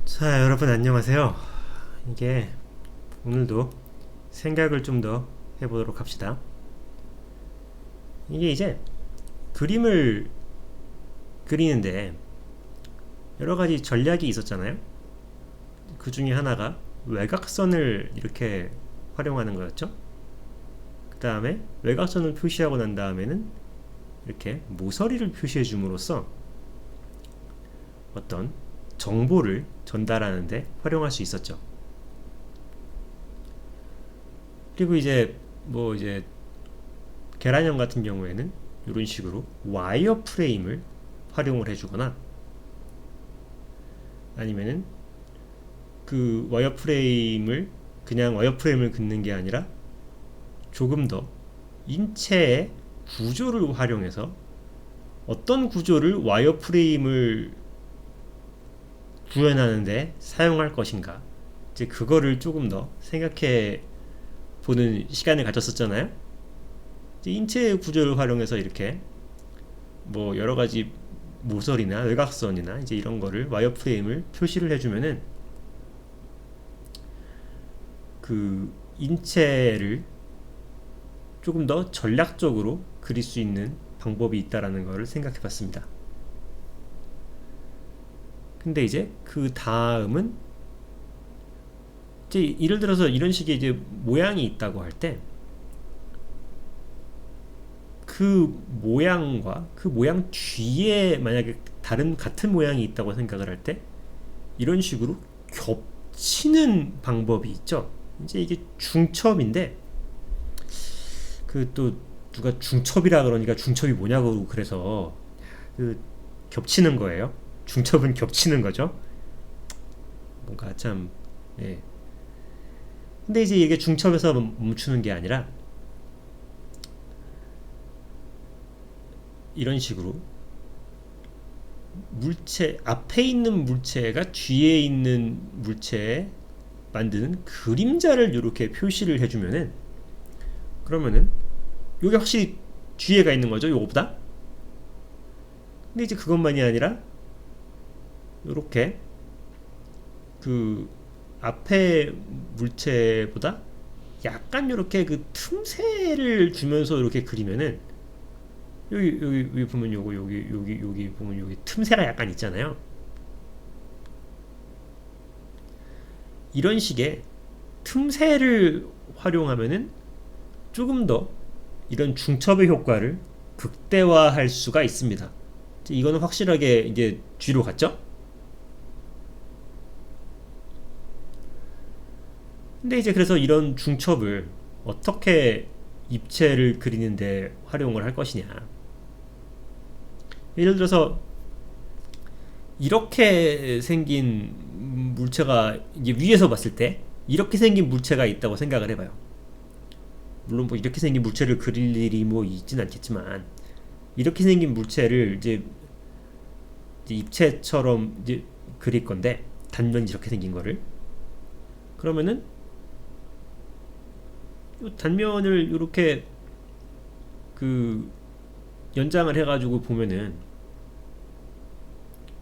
자, 여러분 안녕하세요. 이게 오늘도 생각을 좀 더 해보도록 합시다. 이게 이제 그림을 그리는데 여러 가지 전략이 있었잖아요. 그 중에 하나가 외곽선을 이렇게 활용하는 거였죠. 그 다음에 외곽선을 표시하고 난 다음에는 이렇게 모서리를 표시해 줌으로써 어떤 정보를 전달하는데 활용할 수 있었죠. 그리고 이제 계란형 같은 경우에는 이런 식으로 와이어 프레임을 활용을 해주거나 아니면은 그 와이어 프레임을 그냥 와이어 프레임을 긋는 게 아니라 조금 더 인체의 구조를 활용해서 어떤 구조를 와이어 프레임을 구현하는데 사용할 것인가, 이제 그거를 조금 더 생각해 보는 시간을 가졌었잖아요. 이제 인체의 구조를 활용해서 이렇게 뭐 여러 가지 모서리나 외곽선이나 이제 이런 거를 와이어 프레임을 표시를 해주면은 그 인체를 조금 더 전략적으로 그릴 수 있는 방법이 있다라는 것을 생각해 봤습니다. 근데 이제 그 다음은 이제 예를 들어서 이런 식의 이제 모양이 있다고 할 때 그 모양과 그 모양 뒤에 만약에 다른 같은 모양이 있다고 생각을 할 때 이런 식으로 겹치는 방법이 있죠. 이제 이게 중첩인데 그 또 누가 중첩이라 그러니까 중첩이 뭐냐고 그래서 그 겹치는 거예요. 중첩은 겹치는 거죠. 뭔가 참, 예. 근데 이제 이게 중첩에서 멈추는 게 아니라 이런 식으로 물체 앞에 있는 물체가 뒤에 있는 물체에 만드는 그림자를 이렇게 표시를 해주면은, 그러면은 요게 확실히 뒤에가 있는 거죠, 요거보다. 근데 이제 그것만이 아니라 요렇게 그 앞에 물체보다 약간 요렇게 그 틈새를 주면서 이렇게 그리면은 여기 보면 요거 여기 보면 여기 틈새가 약간 있잖아요. 이런 식의 틈새를 활용하면은 조금 더 이런 중첩의 효과를 극대화할 수가 있습니다. 이거는 확실하게 이제 뒤로 갔죠? 근데 이제 그래서 이런 중첩을 어떻게 입체를 그리는데 활용을 할 것이냐. 예를 들어서 이렇게 생긴 물체가 이제 위에서 봤을 때 이렇게 생긴 물체가 있다고 생각을 해봐요. 물론 뭐 이렇게 생긴 물체를 그릴 일이 뭐 있진 않겠지만 이렇게 생긴 물체를 이제 입체처럼 이제 그릴 건데 단면이 이렇게 생긴 거를, 그러면은 이 단면을 이렇게 그 연장을 해가지고 보면은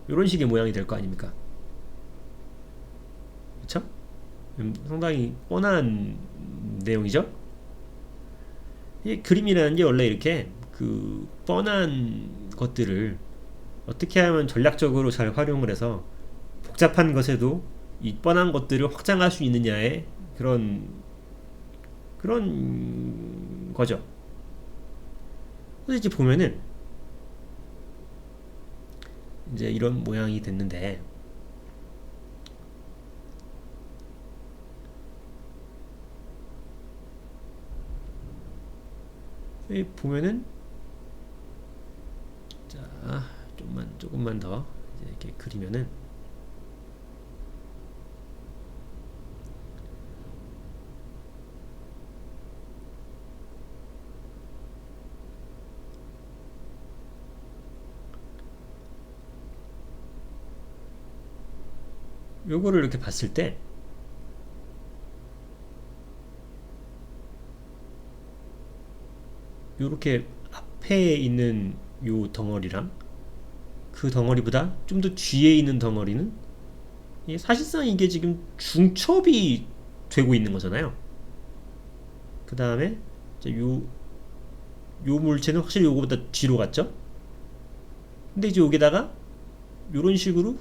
이런 식의 모양이 될 거 아닙니까? 그쵸? 상당히 뻔한 내용이죠. 이 그림이라는 게 원래 이렇게 그 뻔한 것들을 어떻게 하면 전략적으로 잘 활용을 해서 복잡한 것에도 이 뻔한 것들을 확장할 수 있느냐의 그런 거죠. 그래서 이제 보면은 이제 이런 모양이 됐는데, 여기 보면은 자 조금만 더 이제 이렇게 그리면은 요거를 이렇게 봤을 때 요렇게 앞에 있는 요 덩어리랑 그 덩어리보다 좀 더 뒤에 있는 덩어리는 사실상 이게 지금 중첩이 되고 있는 거잖아요. 그 다음에 요 물체는 확실히 요거보다 뒤로 갔죠. 근데 이제 여기다가 요런 식으로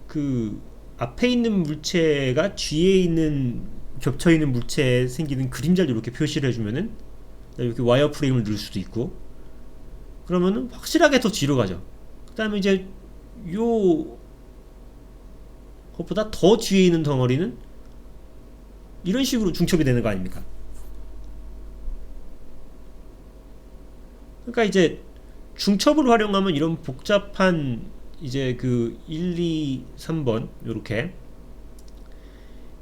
그 앞에 있는 물체가 뒤에 있는 겹쳐 있는 물체에 생기는 그림자를 이렇게 표시를 해주면은 이렇게 와이어 프레임을 넣을 수도 있고, 그러면은 확실하게 더 뒤로 가죠. 그 다음에 이제 요 것보다 더 뒤에 있는 덩어리는 이런 식으로 중첩이 되는 거 아닙니까? 그러니까 이제 중첩을 활용하면 이런 복잡한 이제 그 1, 2, 3번 요렇게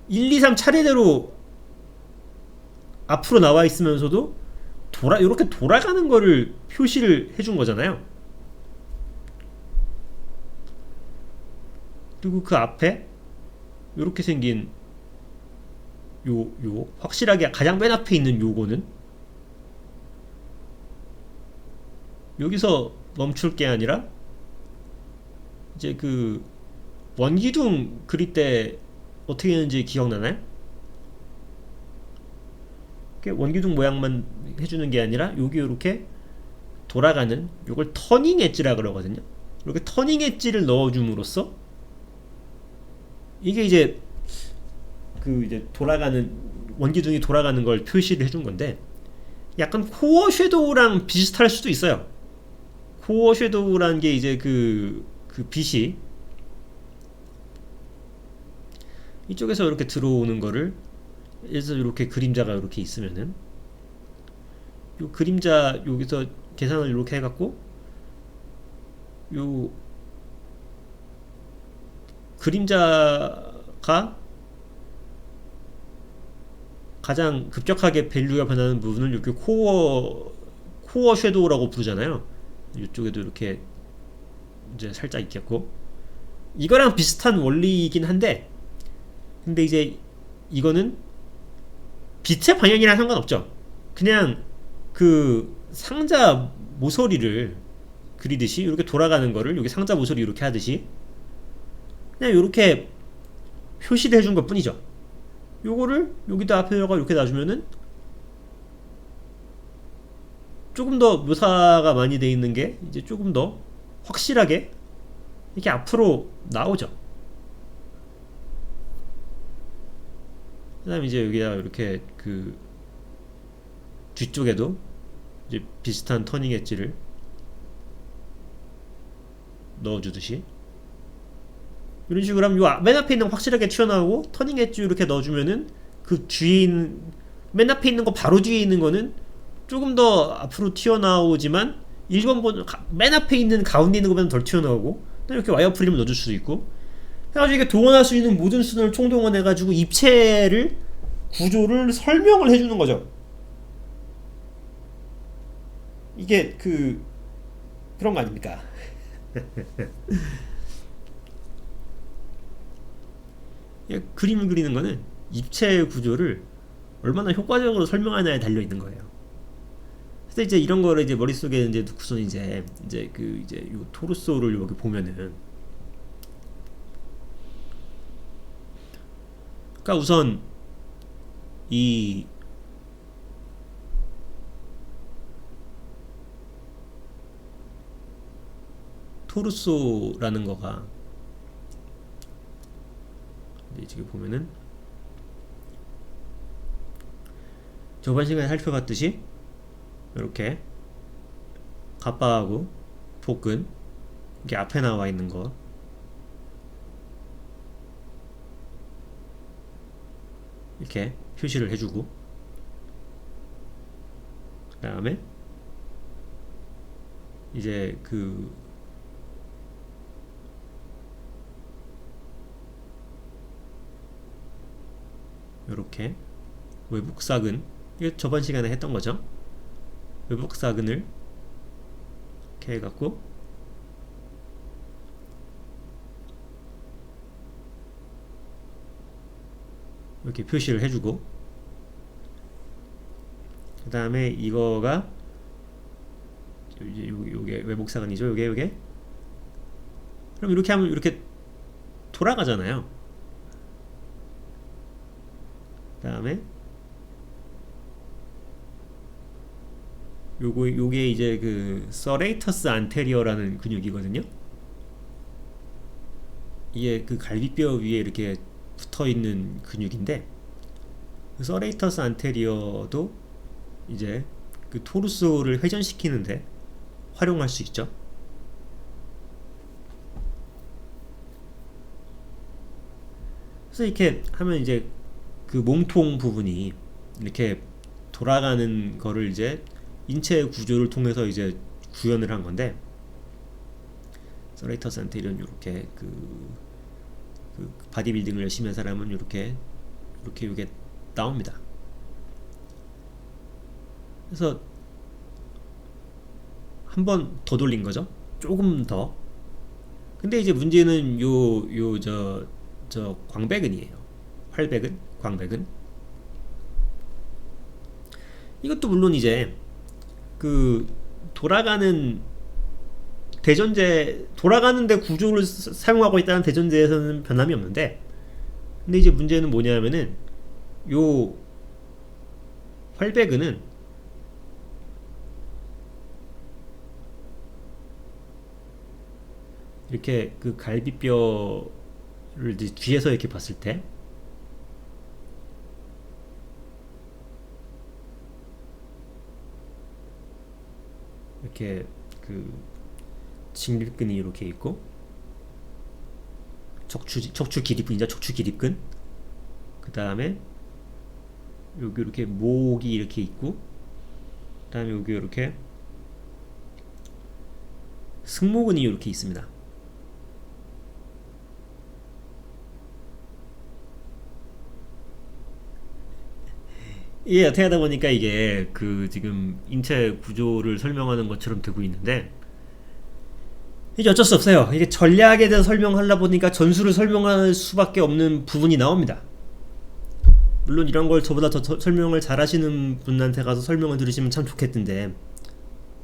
1, 2, 3 차례대로 앞으로 나와 있으면서도 이렇게 돌아가는 거를 표시를 해준 거잖아요. 그리고 그 앞에 이렇게 생긴 요 확실하게 가장 맨 앞에 있는 요거는 여기서 멈출 게 아니라 이제 그 원기둥 그릴 때 어떻게 했는지 기억나나요? 원기둥 모양만 해주는 게 아니라 여기 이렇게 돌아가는 요걸 터닝 엣지라 그러거든요. 이렇게 터닝 엣지를 넣어줌으로써 이게 이제 그 이제 돌아가는 원기둥이 돌아가는 걸 표시를 해준 건데, 약간 코어 섀도우랑 비슷할 수도 있어요. 코어 섀도우라는 게 이제 그 빛이 이쪽에서 이렇게 들어오는 거를, 그래서 이렇게 그림자가 이렇게 있으면은 요 그림자 여기서 계산을 이렇게 해갖고 요 그림자가 가장 급격하게 밸류가 변하는 부분을 이렇게 코어 섀도우라고 부르잖아요. 이쪽에도 이렇게 이제 살짝 있겠고, 이거랑 비슷한 원리이긴 한데, 근데 이제 이거는 빛의 방향이랑 상관없죠. 그냥 그 상자 모서리를 그리듯이 이렇게 돌아가는 거를 여기 상자 모서리 이렇게 하듯이 그냥 이렇게 표시를 해준 것 뿐이죠. 요거를 여기다 앞에다가 이렇게 놔주면은 조금 더 묘사가 많이 돼 있는 게 이제 조금 더 확실하게 이렇게 앞으로 나오죠. 그 다음에 이제 여기다 이렇게 그 뒤쪽에도 이제 비슷한 터닝 엣지를 넣어주듯이 이런 식으로 하면 요 맨 앞에 있는 거 확실하게 튀어나오고, 터닝 엣지 이렇게 넣어주면은 그 뒤에 있는 맨 앞에 있는 거 바로 뒤에 있는 거는 조금 더 앞으로 튀어나오지만 1번 맨 앞에 있는 가운데 있는 것보다는 덜 튀어나오고, 이렇게 와이어 프레임을 넣어줄 수도 있고 해가지고 이게 동원할 수 있는 모든 수단을 총동원해가지고 입체를 구조를 설명을 해주는 거죠. 이게 그런 거 아닙니까? 그림을 그리는 거는 입체 구조를 얼마나 효과적으로 설명하냐에 달려 있는 거예요. 그래서 이제 이런 거를 이제 머릿속에 이제 두고선 이제 요 토르소를 여기 보면은, 그러니까 우선 이 토르소라는 거가 지금 보면은 저번 시간에 살펴봤듯이 이렇게 갑바하고 복근 이게 앞에 나와 있는 거 이렇게 표시를 해주고, 그 다음에 이제 요렇게 외복사근, 이거 저번 시간에 했던 거죠. 외복사근을 이렇게 해갖고 이렇게 표시를 해주고, 그 다음에 이거가 요게 외복사근이죠. 요게 그럼 이렇게 하면 이렇게 돌아가잖아요. 그다음에 요게 이제 그 서레이터스 안테리어라는 근육이거든요. 이게 그 갈비뼈 위에 이렇게 붙어 있는 근육인데, 그 서레이터스 안테리어도 이제 그 토르소를 회전시키는데 활용할 수 있죠. 그래서 이렇게 하면 이제 그 몸통 부분이 이렇게 돌아가는 거를 이제 인체 구조를 통해서 이제 구현을 한 건데, 서레이터스 안테리어는 이렇게 그 바디빌딩을 열심히 한 사람은 이렇게 이게 나옵니다. 그래서 한 번 더 돌린 거죠. 조금 더. 근데 이제 문제는 저 광배근이에요. 활배근, 광배근. 이것도 물론 이제 그 돌아가는 대전제, 돌아가는데 구조를 사용하고 있다는 대전제에서는 변함이 없는데, 근데 이제 문제는 뭐냐면은 요 활배근은 이렇게 그 갈비뼈를 이제 뒤에서 이렇게 봤을 때 이렇게 그 직립근이 이렇게 있고, 척추 기립근이죠. 척추 기립근. 그 다음에 여기 이렇게 목이 이렇게 있고, 그 다음에 여기 이렇게 승모근이 이렇게 있습니다. 이게 어떻게 하다 보니까 이게 그 지금 인체 구조를 설명하는 것처럼 되고 있는데, 이게 어쩔 수 없어요. 이게 전략에 대해서 설명하려 보니까 전술을 설명할 수밖에 없는 부분이 나옵니다. 물론 이런 걸 저보다 더 설명을 잘 하시는 분한테 가서 설명을 들으시면 참 좋겠던데,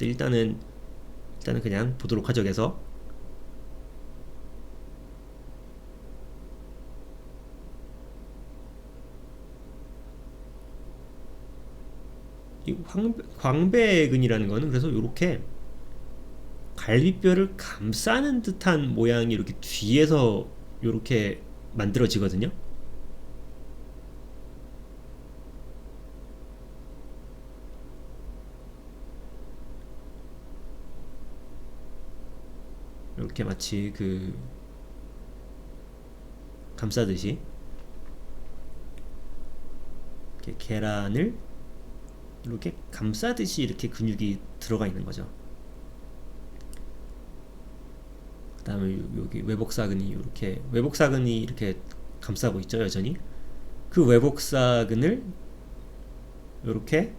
일단은 그냥 보도록 하죠. 그래서 이 광배근이라는 거는 그래서 이렇게 갈비뼈를 감싸는 듯한 모양이 이렇게 뒤에서 이렇게 만들어지거든요. 이렇게 마치 그 감싸듯이 이렇게 계란을 이렇게 감싸듯이 이렇게 근육이 들어가 있는 거죠. 그 다음에 여기 외복사근이 이렇게 감싸고 있죠. 여전히 그 외복사근을 이렇게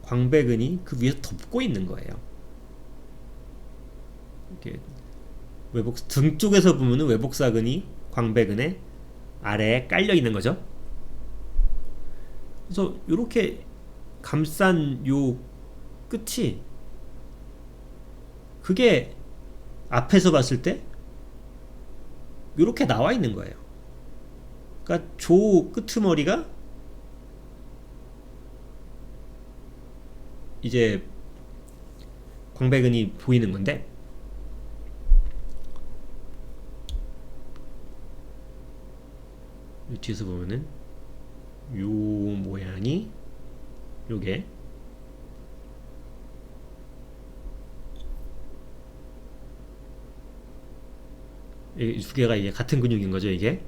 광배근이 그 위에서 덮고 있는 거예요. 이렇게 등 쪽에서 보면은 외복사근이 광배근의 아래에 깔려 있는 거죠. 그래서 이렇게 감싼 요 끝이, 그게 앞에서 봤을 때 이렇게 나와 있는 거예요. 그러니까 조 끄트머리가 이제 광배근이 보이는 건데, 뒤에서 보면은 요 모양이 요게 이 두 개가 이게 같은 근육인 거죠. 이게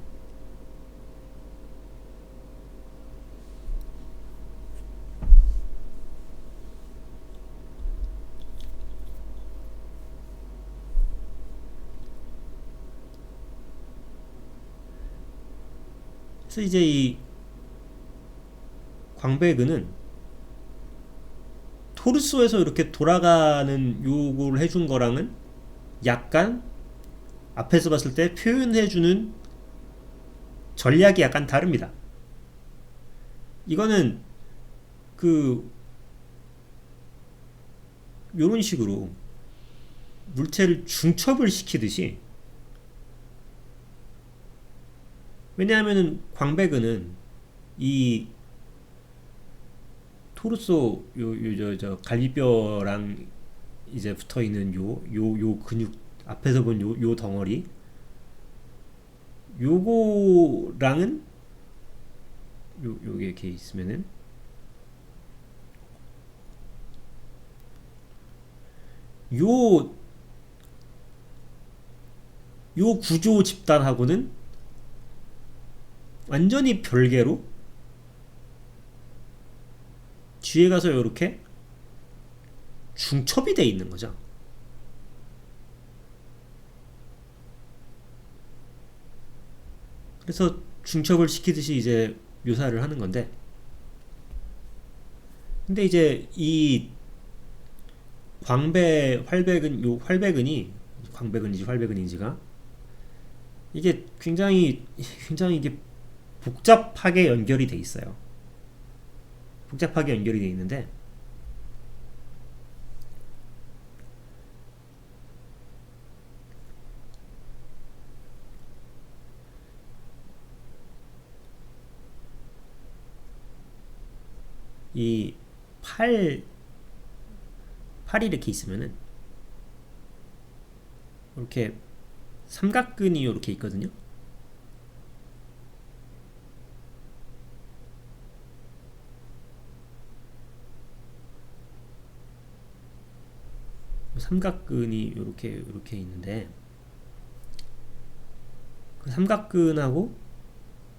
그래서 이제 이 광배근은 토르소에서 이렇게 돌아가는 요거를 해준 거랑은 약간 앞에서 봤을 때 표현해주는 전략이 약간 다릅니다. 이거는 그 요런 식으로 물체를 중첩을 시키듯이, 왜냐하면은 광배근은 이 토르소 저 갈비뼈랑 이제 붙어 있는 요 근육 앞에서 본 요 덩어리 요거랑은 요게 이렇게 있으면은 요 구조 집단하고는 완전히 별개로 뒤에 가서 이렇게 중첩이 돼 있는 거죠. 그래서 중첩을 시키듯이 이제 묘사를 하는 건데, 근데 이제 이 활배근, 요 활배근이 광배근인지 활배근인지가 이게 굉장히 이게 복잡하게 연결이 돼 있어요. 복잡하게 연결이 돼 있는데, 이 팔이 이렇게 있으면은 이렇게 삼각근이 이렇게 있거든요. 삼각근이 이렇게 있는데, 그 삼각근하고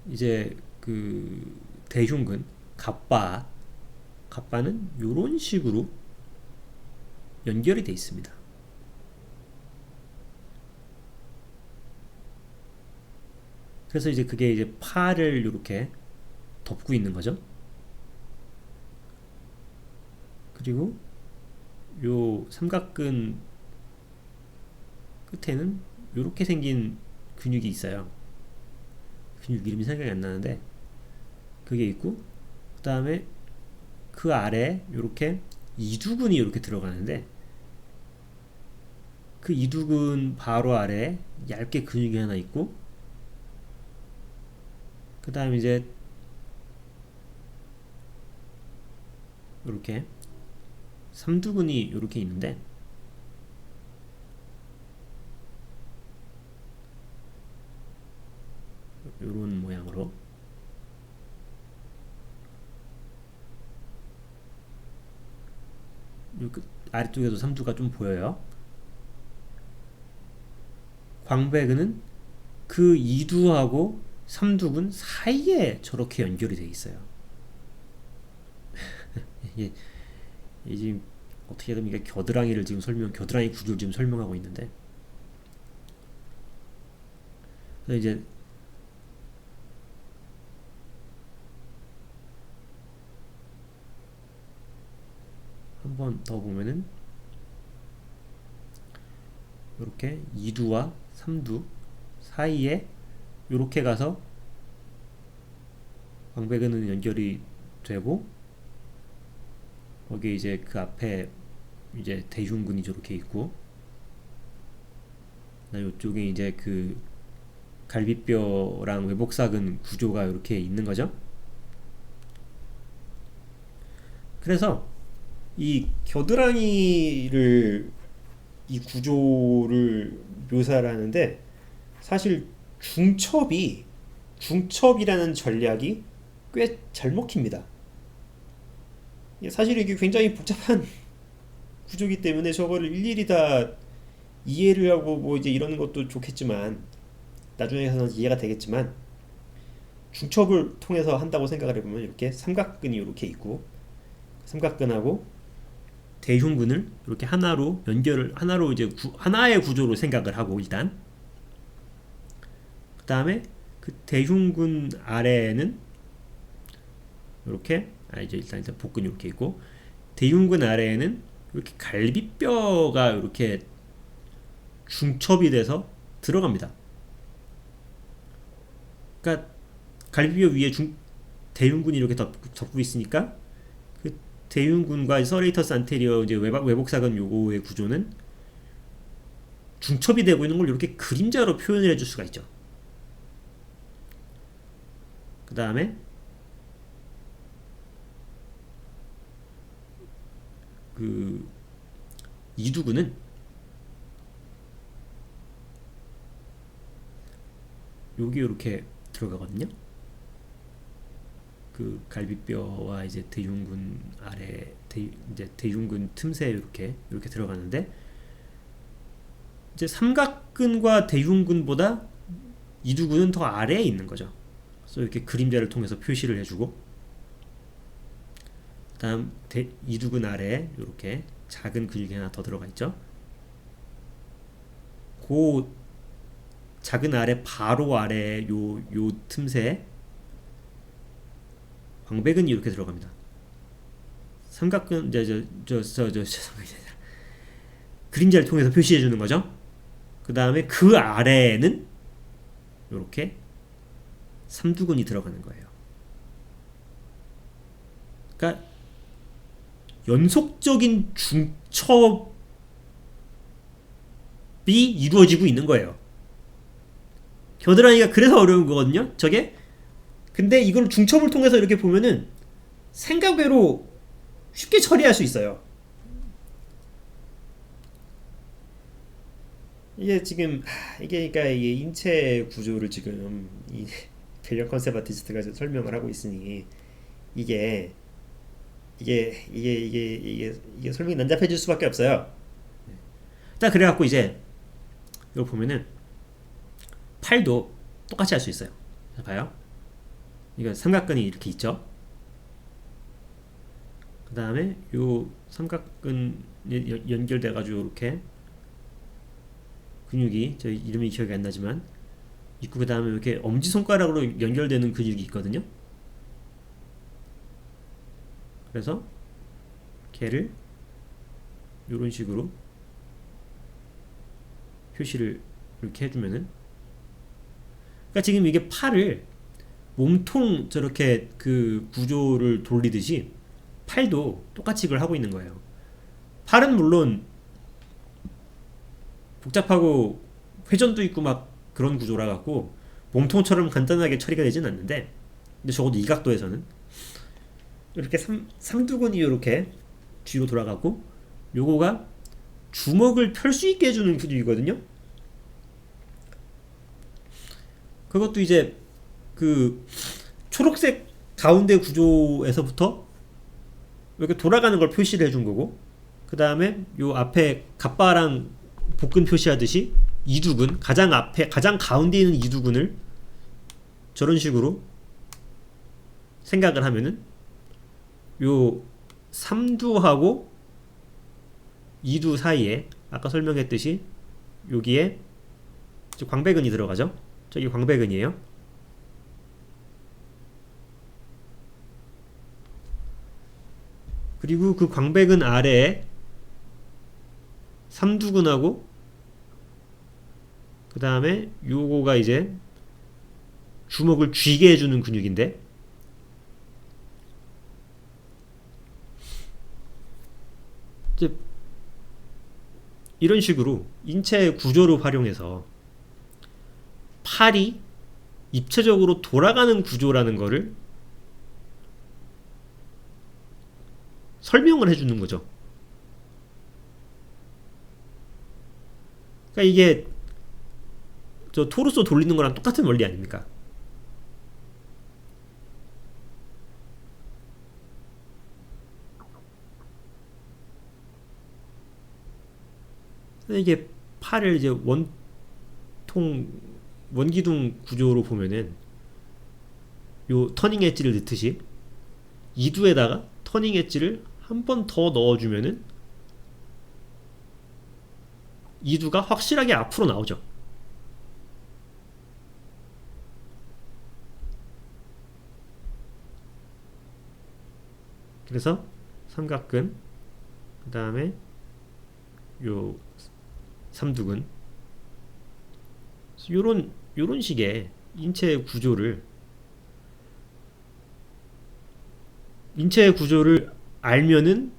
이제 그 대흉근 갑바는 이런 식으로 연결이 돼 있습니다. 그래서 이제 그게 이제 팔을 이렇게 덮고 있는 거죠. 그리고 요 삼각근 끝에는 이렇게 생긴 근육이 있어요. 근육 이름이 생각이 안 나는데 그게 있고, 그 다음에 그 아래 이렇게 이두근이 이렇게 들어가는데, 그 이두근 바로 아래 얇게 근육이 하나 있고, 그 다음에 이제 이렇게 삼두근이 이렇게 있는데, 이런 모양으로 아래쪽에도 삼두가 좀 보여요. 광배근은 그 이두하고 삼두근 사이에 저렇게 연결이 돼 있어요. 이게 지금 어떻게 보면 이게 겨드랑이 구조를 지금 설명하고 있는데, 그래서 이제 한 번 더 보면은 이렇게 이두와 삼두 사이에 이렇게 가서 광배근은 연결이 되고, 거기에 이제 그 앞에 이제 대흉근이 저렇게 있고, 이쪽에 이제 그 갈비뼈랑 외복사근 구조가 이렇게 있는 거죠. 그래서 이 겨드랑이를 이 구조를 묘사를 하는데, 사실 중첩이라는 전략이 꽤 잘 먹힙니다. 사실 이게 굉장히 복잡한 구조기 때문에 저거를 일일이 다 이해를 하고 뭐 이제 이러는 것도 좋겠지만, 나중에 가서는 이해가 되겠지만, 중첩을 통해서 한다고 생각을 해보면 이렇게 삼각근이 이렇게 있고, 삼각근하고 대흉근을 이렇게 하나로 이제 하나의 구조로 생각을 하고, 일단 그 다음에 그 대흉근 아래에는 이렇게 이제 일단 복근이 이렇게 있고, 대흉근 아래에는 이렇게 갈비뼈가 이렇게 중첩이 돼서 들어갑니다. 그러니까 갈비뼈 위에 대흉근이 이렇게 덮고 있으니까, 그 대흉근과 서레이터스 안테리어 이제 외복사근 요거의 구조는 중첩이 되고 있는 걸 이렇게 그림자로 표현을 해줄 수가 있죠. 그 다음에 그 이두근은 여기 이렇게 들어가거든요. 그 갈비뼈와 이제 대흉근 아래 이제 대흉근 틈새 이렇게 들어가는데, 이제 삼각근과 대흉근보다 이두근은 더 아래에 있는 거죠. 그래서 이렇게 그림자를 통해서 표시를 해주고, 다음 이두근 아래에 이렇게 작은 근육이 하나 더 들어가 있죠. 그 작은 아래 바로 아래 요 틈새에 광배근이 이렇게 들어갑니다. 삼각근 그림자를 통해서 표시해 주는 거죠. 그 다음에 그 아래에는 이렇게 삼두근이 들어가는 거예요. 그러니까 연속적인 중첩이 이루어지고 있는 거예요. 겨드랑이가 그래서 어려운 거거든요, 저게. 근데 이걸 중첩을 통해서 이렇게 보면은 생각외로 쉽게 처리할 수 있어요. 이게 지금 그러니까 이게 인체 구조를 지금 이 밸리언 컨셉 아티스트가 설명을 하고 있으니 이게 설명이 난잡해질 수밖에 없어요. 딱 그래갖고 이제 이거 보면은 팔도 똑같이 할 수 있어요. 자, 봐요. 이거 삼각근이 이렇게 있죠. 그 다음에 요 삼각근 연결돼 가지고 이렇게 근육이, 저 이름이 기억이 안 나지만 있고, 그 다음에 이렇게 엄지손가락으로 연결되는 근육이 있거든요. 그래서 걔를 이런 식으로 표시를 이렇게 해주면은, 그러니까 지금 이게 팔을 몸통 저렇게 그 구조를 돌리듯이 팔도 똑같이 이걸 하고 있는 거예요. 팔은 물론 복잡하고 회전도 있고 막 그런 구조라 갖고 몸통처럼 간단하게 처리가 되진 않는데, 근데 적어도 이 각도에서는 이렇게 삼두근이 이렇게 뒤로 돌아가고, 요거가 주먹을 펼 수 있게 해주는 근육이거든요. 그것도 이제 그 초록색 가운데 구조에서부터 이렇게 돌아가는 걸 표시를 해준 거고, 그 다음에 요 앞에 갑바랑 복근 표시하듯이 이두근, 가장 앞에 가장 가운데 있는 이두근을 저런 식으로 생각을 하면은 요 삼두하고 이두 사이에 아까 설명했듯이 여기에 광배근이 들어가죠. 저기 광배근이에요. 그리고 그 광배근 아래에 삼두근하고, 그 다음에 요거가 이제 주먹을 쥐게 해주는 근육인데, 이제 이런 식으로 인체 구조를 활용해서 팔이 입체적으로 돌아가는 구조라는 거를 설명을 해주는 거죠. 그러니까 이게 저 토르소 돌리는 거랑 똑같은 원리 아닙니까? 이게 팔을 이제 원기둥 구조로 보면은 요 터닝 엣지를 넣듯이 이두에다가 터닝 엣지를 한 번 더 넣어주면은 이두가 확실하게 앞으로 나오죠. 그래서 삼각근, 그 다음에 요 삼두근, 요런 식의 인체 구조를 알면은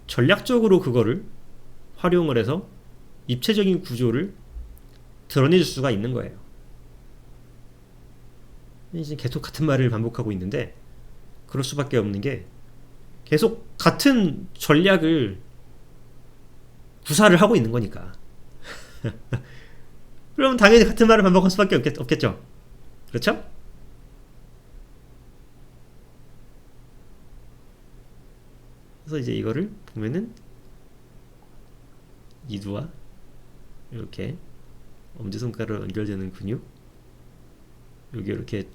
전략적으로 그거를 활용을 해서 입체적인 구조를 드러내줄 수가 있는 거예요. 이제 계속 같은 말을 반복하고 있는데 그럴 수밖에 없는 게, 계속 같은 전략을 구사를 하고 있는 거니까. 그럼 당연히 같은 말을 반복할 수밖에 없겠죠. 그렇죠? 그래서 이제 이거를 보면은 이두와 이렇게 엄지손가락으로 연결되는 근육, 여기 이렇게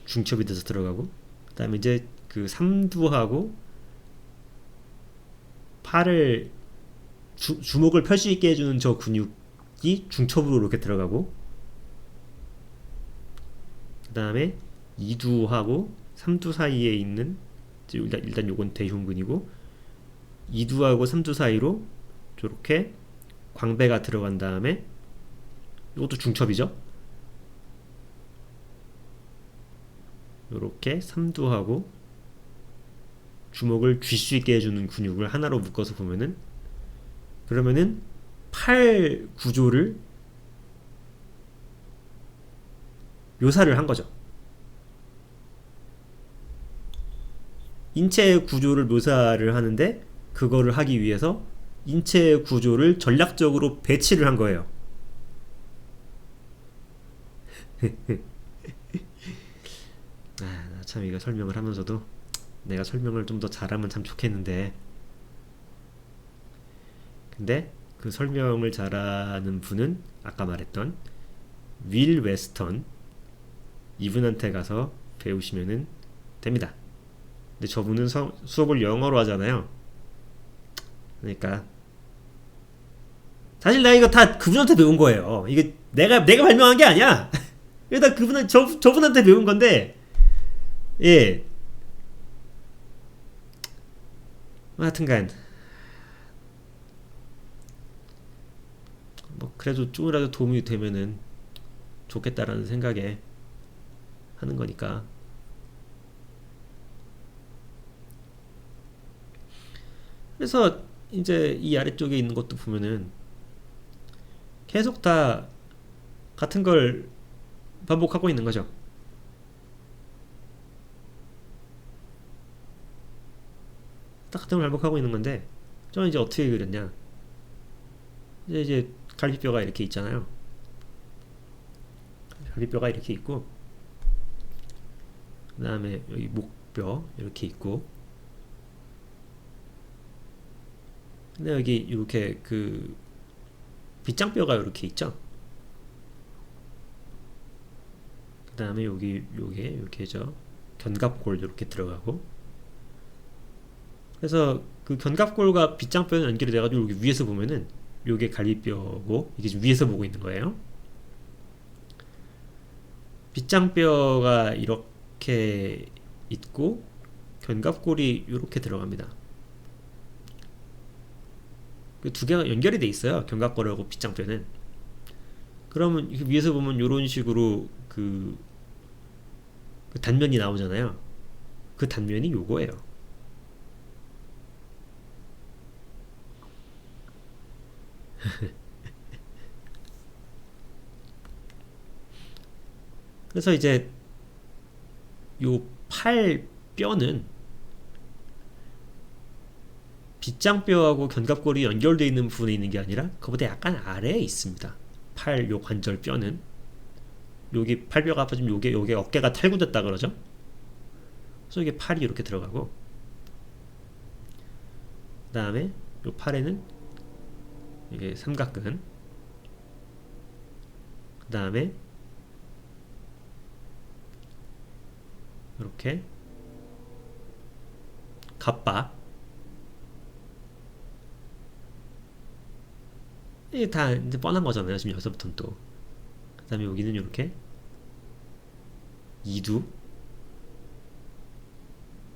중첩이 돼서 들어가고, 그 다음에 이제 그 삼두하고 팔을 주먹을 펼 수 있게 해주는 저 근육이 중첩으로 이렇게 들어가고, 그 다음에 이두하고 삼두 사이에 있는, 일단 요건 대흉근이고, 이두하고 삼두 사이로 저렇게 광배가 들어간 다음에, 이것도 중첩이죠. 요렇게 삼두하고 주먹을 쥘 수 있게 해주는 근육을 하나로 묶어서 보면은, 그러면은 팔 구조를 묘사를 한 거죠. 인체 구조를 묘사를 하는데, 그거를 하기 위해서 인체 구조를 전략적으로 배치를 한 거예요. 참 이거 설명을 하면서도 내가 설명을 좀 더 잘하면 참 좋겠는데, 근데 그 설명을 잘하는 분은 아까 말했던 윌 웨스턴, 이분한테 가서 배우시면은 됩니다. 근데 저분은 수업을 영어로 하잖아요. 그러니까 사실 나 이거 다 그분한테 배운 거예요. 이게 내가 발명한 게 아니야. 이거 다 저분한테 배운 건데, 예. 하여튼간 뭐 그래도 조금이라도 도움이 되면은 좋겠다라는 생각에 하는 거니까. 그래서 이제 이 아래쪽에 있는 것도 보면은 계속 다 같은 걸 반복하고 있는 거죠. 딱 같은 걸 반복하고 있는 건데, 저는 이제 어떻게 그렸냐, 이제 갈비뼈가 이렇게 있잖아요. 갈비뼈가 이렇게 있고, 그 다음에 여기 목뼈 이렇게 있고, 근데 여기 이렇게 그 빗장뼈가 이렇게 있죠. 그 다음에 요게 이렇게 견갑골 이렇게 들어가고, 그래서 그 견갑골과 빗장뼈는 연결이 돼가지고 여기 위에서 보면은 요게 갈비뼈고, 이게 지금 위에서 보고 있는 거예요. 빗장뼈가 이렇게 있고 견갑골이 이렇게 들어갑니다. 그 두 개가 연결이 돼 있어요, 견갑골하고 빗장뼈는. 그러면 위에서 보면 이런 식으로 그 단면이 나오잖아요. 그 단면이 요거예요. 그래서 이제 요 팔 뼈는 빗장뼈하고 견갑골이 연결되어 있는 부분에 있는 게 아니라 그보다 약간 아래에 있습니다. 팔 요 관절 뼈는, 여기 팔뼈가 아파지면 요게 어깨가 탈구됐다 그러죠. 그래서 이게 팔이 이렇게 들어가고, 그 다음에 요 팔에는 이게 삼각근, 그 다음에 이렇게 갑바, 이게 다 이제 뻔한 거잖아요. 지금 여기서부터는 또. 그 다음에 여기는 이렇게 이두,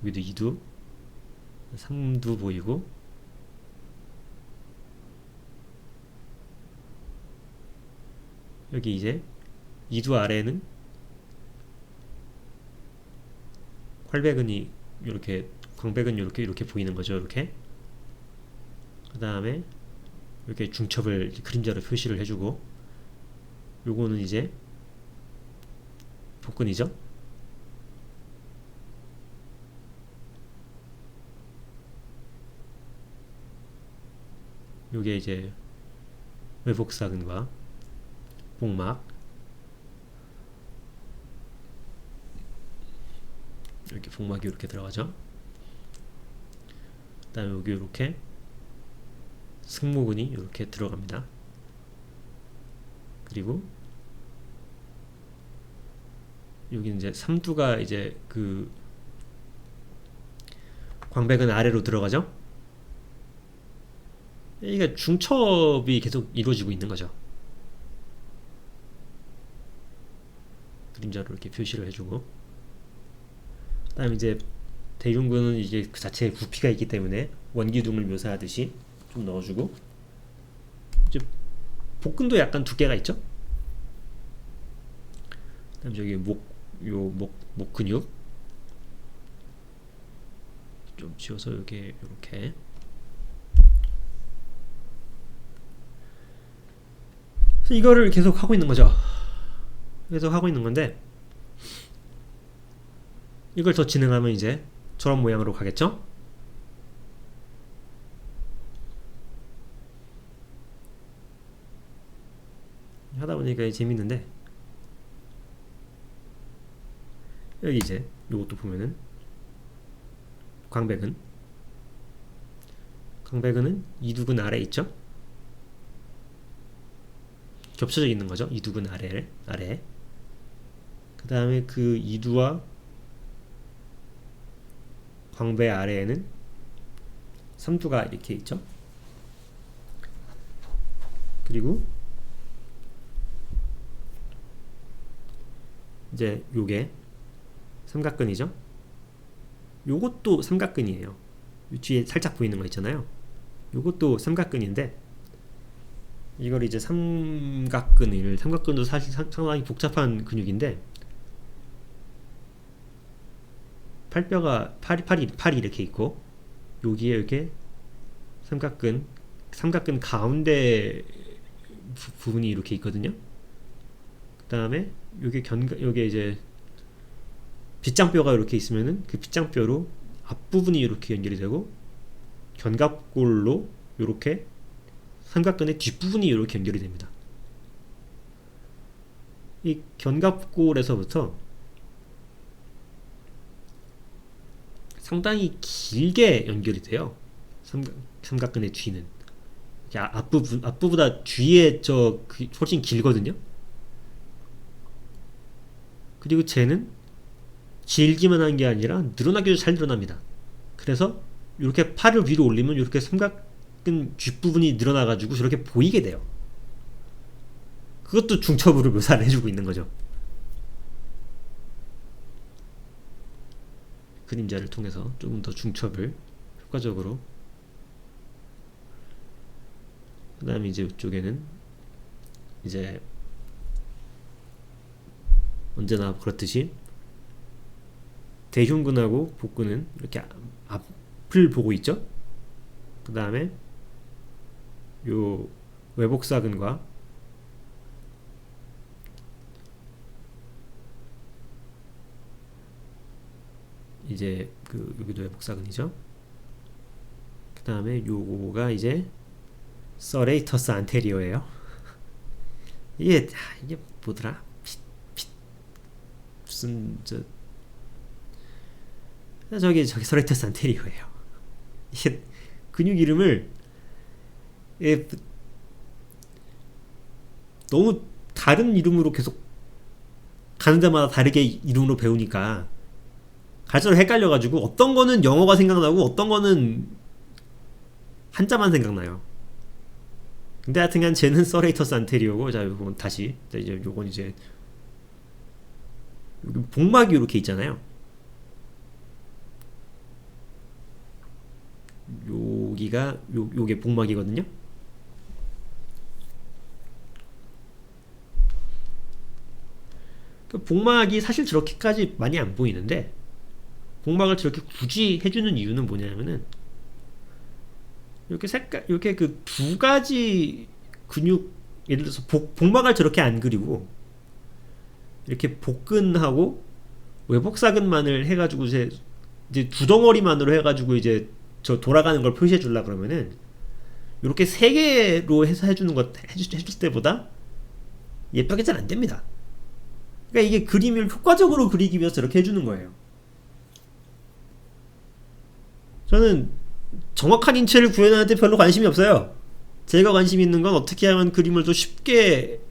여기도 이두, 삼두 보이고, 여기 이제 이두 아래에는 활배근이 이렇게, 광배근이 이렇게 보이는 거죠. 이렇게. 그 다음에 이렇게 중첩을 그림자로 표시를 해주고, 요거는 이제 복근이죠. 요게 이제 외복사근과 복막, 이렇게 복막이 이렇게 들어가죠. 그 다음에 여기 이렇게 승모근이 이렇게 들어갑니다. 그리고 여기 이제 삼두가 이제 그 광배근 아래로 들어가죠. 이게 중첩이 계속 이루어지고 있는 거죠. 그림자로 이렇게 표시를 해주고, 그 다음에 이제 대흉근은 이게 그 자체에 부피가 있기 때문에 원기둥을 묘사하듯이 좀 넣어주고, 이제 복근도 약간 두께가 있죠. 그 다음에 저기 목 근육 좀 지워서 여기 이렇게. 그래서 이거를 계속 하고 있는 거죠. 계속 하고 있는 건데, 이걸 더 진행하면 이제 저런 모양으로 가겠죠. 하다 보니까 재밌는데, 여기 이제 요것도 보면은 광배근은 이두근 아래 있죠. 겹쳐져 있는 거죠. 이두근 아래. 그 다음에 그 이두와 광배 아래에는 삼두가 이렇게 있죠. 그리고 이제 요게 삼각근이죠. 요것도 삼각근이에요. 뒤에 살짝 보이는 거 있잖아요. 요것도 삼각근인데, 이걸 이제 삼각근도 사실 상당히 복잡한 근육인데, 팔이 이렇게 있고, 여기에 이렇게 삼각근 가운데 부분이 이렇게 있거든요. 그 다음에 요게 이제 빗장뼈가 이렇게 있으면은 그 빗장뼈로 앞부분이 이렇게 연결이 되고, 견갑골로 이렇게 삼각근의 뒷부분이 이렇게 연결이 됩니다. 이 견갑골에서부터 상당히 길게 연결이 돼요. 삼각근의 뒤는 앞부보다 뒤에 훨씬 길거든요. 그리고 쟤는 길기만 한 게 아니라 늘어나기도 잘 늘어납니다. 그래서 이렇게 팔을 위로 올리면 이렇게 삼각근 뒷부분이 늘어나가지고 저렇게 보이게 돼요. 그것도 중첩으로 묘사를 해주고 있는 거죠. 그림자를 통해서 조금 더 중첩을 효과적으로. 그 다음에 이제 이쪽에는 이제 언제나 그렇듯이 대흉근하고 복근은 이렇게 앞을 보고 있죠. 그 다음에 요 외복사근과 이제 여기도 외복사근이죠. 그 다음에 요거가 이제 서레이터스 안테리어예요. 이게 뭐더라? 무슨 저기 서레이터스 안테리어예요. 이게 근육 이름을 너무 다른 이름으로 계속 가는 데마다 다르게 이름으로 배우니까 갈수록 헷갈려가지고 어떤 거는 영어가 생각나고 어떤 거는 한자만 생각나요. 근데 하여튼간 쟤는 서레이터스 안테리어고, 자 요건 다시 이제 요건 이제 여기 복막이 이렇게 있잖아요. 여기가 요게 복막이거든요. 그 복막이 사실 저렇게까지 많이 안 보이는데, 복막을 저렇게 굳이 해주는 이유는 뭐냐면은 이렇게 그 두 가지 근육, 예를 들어서 복막을 저렇게 안 그리고 이렇게 복근하고 외복사근만을 해가지고 이제 두 덩어리만으로 해가지고 이제 저 돌아가는 걸 표시해 주려 그러면은 이렇게 세 개로 해서 해주는 것 해줄 때보다 예쁘게 잘 안 됩니다. 그러니까 이게 그림을 효과적으로 그리기 위해서 이렇게 해주는 거예요. 저는 정확한 인체를 구현하는데 별로 관심이 없어요. 제가 관심 있는 건 어떻게 하면 그림을 더 쉽게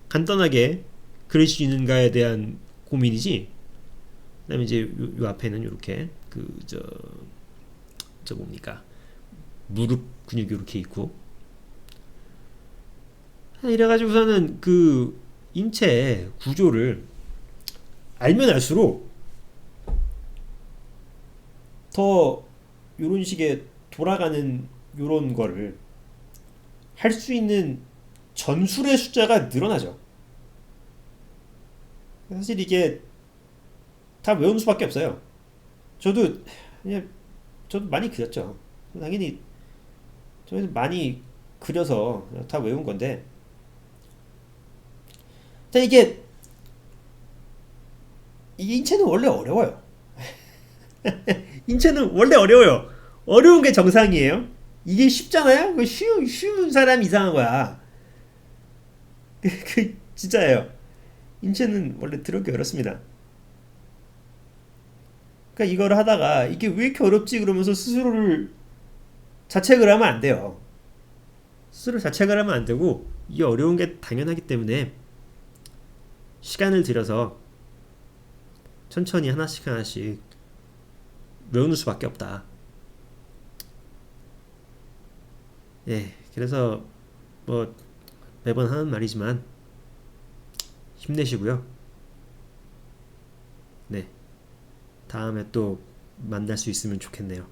간단하게 그릴 수 있는가에 대한 고민이지. 그다음에 이제 요 앞에는 이렇게 저 뭡니까, 무릎 근육이 이렇게 있고, 이래가지고서는 그 인체 구조를 알면 알수록 더 요런 식의 돌아가는 요런 거를 할 수 있는 전술의 숫자가 늘어나죠. 사실 이게 다 외우는 수밖에 없어요. 저도 그냥 저도 많이 그렸죠. 당연히 저희도 많이 그려서 다 외운 건데, 자, 이게 인체는 원래 어려워요. 인체는 원래 어려워요. 어려운 게 정상이에요. 이게 쉽잖아요. 그 쉬운 사람 이상한 거야. 진짜예요. 인체는 원래 더럽게 어렵습니다. 그러니까 이걸 하다가 이게 왜 이렇게 어렵지 그러면서 스스로를 자책을 하면 안 돼요. 스스로 자책을 하면 안 되고, 이게 어려운 게 당연하기 때문에 시간을 들여서 천천히 하나씩 하나씩 외우는 수밖에 없다. 예, 그래서 뭐 매번 하는 말이지만 힘내시고요. 네, 다음에 또 만날 수 있으면 좋겠네요.